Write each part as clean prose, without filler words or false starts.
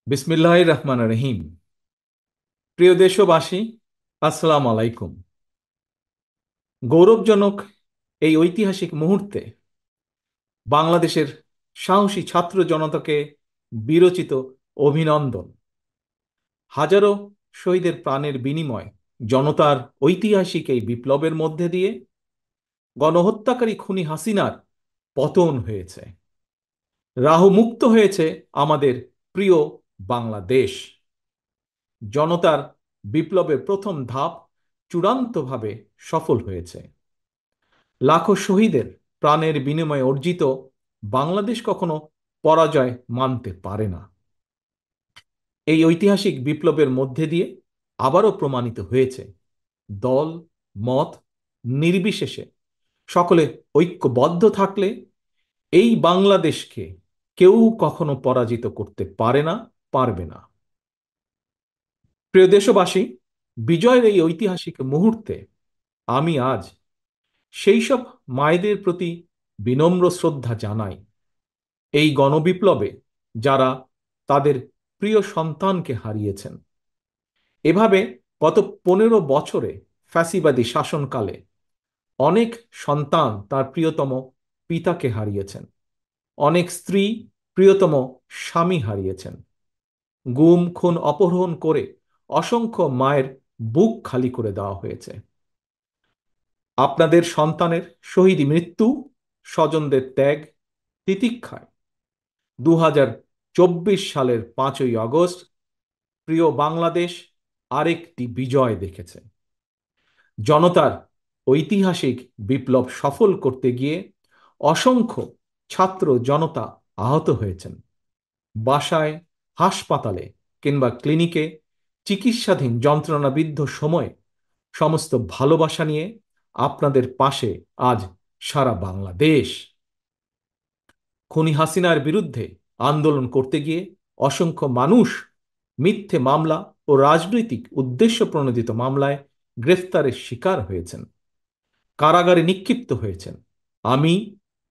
বিসমিল্লাহির রহমানির রহিম। প্রিয় দেশবাসী, আসসালামু আলাইকুম। গৌরবজনক এই ঐতিহাসিক মুহূর্তে বাংলাদেশের সাহসী ছাত্র জনতাকে বিরচিত অভিনন্দন। হাজারো শহীদের প্রাণের বিনিময় জনতার ঐতিহাসিক এই বিপ্লবের মধ্যে দিয়ে গণহত্যাকারী খুনি হাসিনার পতন হয়েছে, রাহু মুক্ত হয়েছে আমাদের প্রিয় বাংলাদেশ। জনতার বিপ্লবের প্রথম ধাপ চূড়ান্তভাবে সফল হয়েছে। লাখো শহীদের প্রাণের বিনিময়ে অর্জিত বাংলাদেশ কখনো পরাজয় মানতে পারে না। এই ঐতিহাসিক বিপ্লবের মধ্যে দিয়ে আবারও প্রমাণিত হয়েছে, দল মত নির্বিশেষে সকলে ঐক্যবদ্ধ থাকলে এই বাংলাদেশকে কেউ কখনো পরাজিত করতে পারে না, পারবে না। প্রিয় দেশবাসী, বিজয়ের এই ঐতিহাসিক মুহূর্তে আমি আজ সেই সব মায়েদের প্রতি বিনম্র শ্রদ্ধা জানাই, এই গণবিপ্লবে যারা তাদের প্রিয় সন্তানকে হারিয়েছেন। এভাবে গত 15 বছরে ফ্যাসিবাদী শাসনকালে অনেক সন্তান তার প্রিয়তম পিতাকে হারিয়েছেন, অনেক স্ত্রী প্রিয়তম স্বামী হারিয়েছেন। গুম খুন অপহরণ করে অসংখ্য মায়ের বুক খালি করে দেওয়া হয়েছে। আপনাদের সন্তানের শহীদ মৃত্যু, স্বজনদের ত্যাগ, তিতিক্ষায় 2024 সালের 5ই আগস্ট প্রিয় বাংলাদেশ আরেকটি বিজয় দেখেছে। জনতার ঐতিহাসিক বিপ্লব সফল করতে গিয়ে অসংখ্য ছাত্র জনতা আহত হয়েছেন। বাসায়, হাসপাতালে কিংবা ক্লিনিকে চিকিৎসাধীন যন্ত্রণাবিদ্ধ সময়ে সমস্ত ভালোবাসা নিয়ে আপনাদের পাশে আজ সারা বাংলাদেশ। খুনি হাসিনার বিরুদ্ধে আন্দোলন করতে গিয়ে অসংখ্য মানুষ মিথ্যে মামলা ও রাজনৈতিক উদ্দেশ্য প্রণোদিত মামলায় গ্রেফতারের শিকার হয়েছেন, কারাগারে নিক্ষিপ্ত হয়েছেন। আমি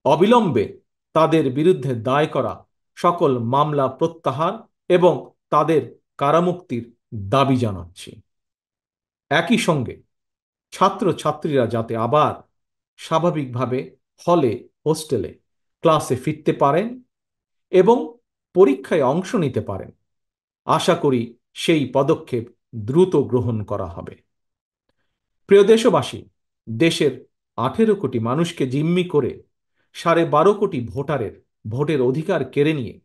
অবিলম্বে তাদের বিরুদ্ধে দায় করা সকল মামলা প্রত্যাহার এবং তাদের কারামুক্তির দাবি জানাচ্ছি। একই সঙ্গে ছাত্রছাত্রীরা যাতে আবার স্বাভাবিকভাবে হলে, হোস্টেলে, ক্লাসে ফিরতে পারেন এবং পরীক্ষায় অংশ নিতে পারেন, আশা করি সেই পদক্ষেপ দ্রুত গ্রহণ করা হবে। প্রিয় দেশবাসী, দেশের 18 কোটি মানুষকে জিম্মি করে 12.5 কোটি ভোটারের ভোটের অধিকার কেড়ে নিয়ে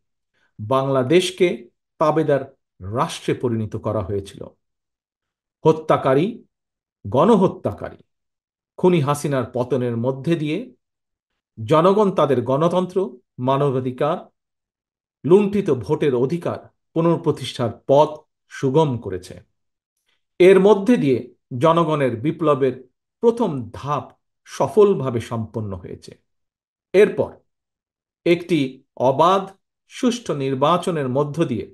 বাংলাদেশকে তাবেদার রাষ্ট্রে পরিণত করা হয়েছিল। হত্যাকারী, গণহত্যাকারী খুনি হাসিনার পতনের মধ্যে দিয়ে জনগণ তাদের গণতন্ত্র, মানবাধিকার, লুণ্ঠিত ভোটের অধিকার পুনঃপ্রতিষ্ঠার পথ সুগম করেছে। এর মধ্যে দিয়ে জনগণের বিপ্লবের প্রথম ধাপ সফলভাবে সম্পন্ন হয়েছে। এরপর একটি অবাধ সুষ্ঠু নির্বাচনের মধ্য দিয়ে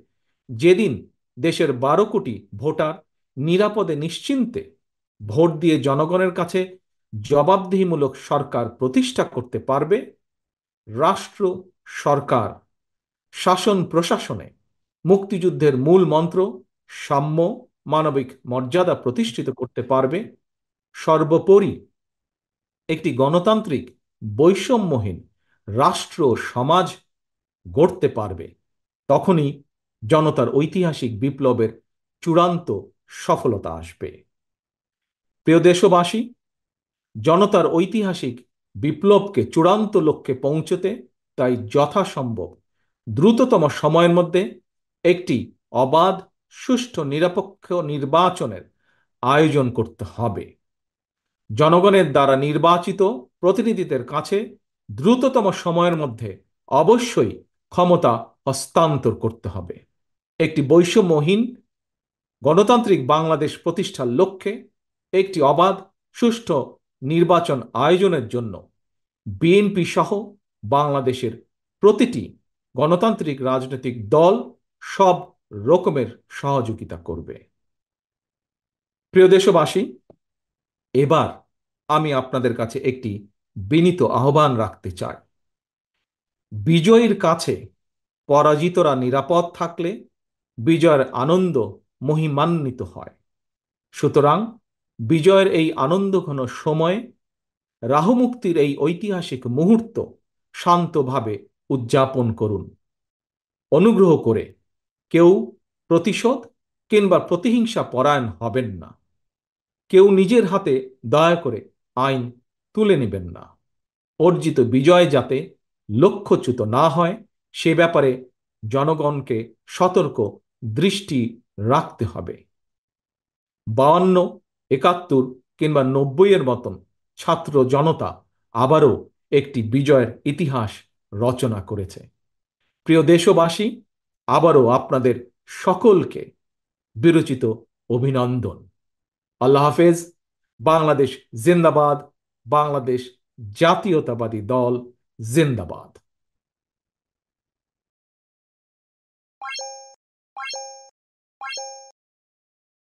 যেদিন দেশের 12 কোটি ভোটার নিরাপদে নিশ্চিন্তে ভোট দিয়ে জনগণের কাছে জবাবদিহিমূলক সরকার প্রতিষ্ঠা করতে পারবে, রাষ্ট্র, সরকার, শাসন প্রশাসনে মুক্তিযুদ্ধের মূল মন্ত্র সাম্য, মানবিক মর্যাদা প্রতিষ্ঠিত করতে পারবে, সর্বোপরি একটি গণতান্ত্রিক বৈষম্যহীন রাষ্ট্র সমাজ গড়তে পারবে, তখনই জনতার ঐতিহাসিক বিপ্লবের চূড়ান্ত সফলতা আসবে। প্রিয় দেশবাসী, জনতার ঐতিহাসিক বিপ্লবকে চূড়ান্ত লক্ষ্যে পৌঁছতে তাই যথাসম্ভব দ্রুততম সময়ের মধ্যে একটি অবাধ, সুষ্ঠু, নিরপেক্ষ নির্বাচনের আয়োজন করতে হবে। জনগণের দ্বারা নির্বাচিত প্রতিনিধিদের কাছে দ্রুততম সময়ের মধ্যে অবশ্যই ক্ষমতা হস্তান্তর করতে হবে। একটি বৈষম্যহীন গণতান্ত্রিক বাংলাদেশ প্রতিষ্ঠার লক্ষ্যে একটি অবাধ, সুষ্ঠু নির্বাচন আয়োজনের জন্য বিএনপি সহ বাংলাদেশের প্রতিটি গণতান্ত্রিক রাজনৈতিক দল সব রকমের সহযোগিতা করবে। প্রিয় দেশবাসী, এবার আমি আপনাদের কাছে একটি বিনীত আহ্বান রাখতে চাই। বিজয়ীর কাছে পরাজিতরা নিরাপদ থাকলে বিজয়ের আনন্দ মহিমান্বিত হয়। সুতরাং বিজয়ের এই আনন্দঘন সময়ে রাহুমুক্তির এই ঐতিহাসিক মুহূর্ত শান্তভাবে উদযাপন করুন। অনুগ্রহ করে কেউ প্রতিশোধ কিংবা প্রতিহিংসা পরায়ণ হবেন না। কেউ নিজের হাতে দয়া করে আইন তুলে নেবেন না। অর্জিত বিজয় যাতে লক্ষ্যচ্যুত না হয় সে ব্যাপারে জনগণকে সতর্ক দৃষ্টি রাখতে হবে। 52, 71 কিংবা 90-এর মতন ছাত্র জনতা আবারও একটি বিজয়ের ইতিহাস রচনা করেছে। প্রিয় দেশবাসী, আবারও আপনাদের সকলকে বিরচিত অভিনন্দন। আল্লাহ হাফেজ। বাংলাদেশ জিন্দাবাদ। বাংলাদেশ জাতীয়তাবাদী দল জিন্দাবাদ।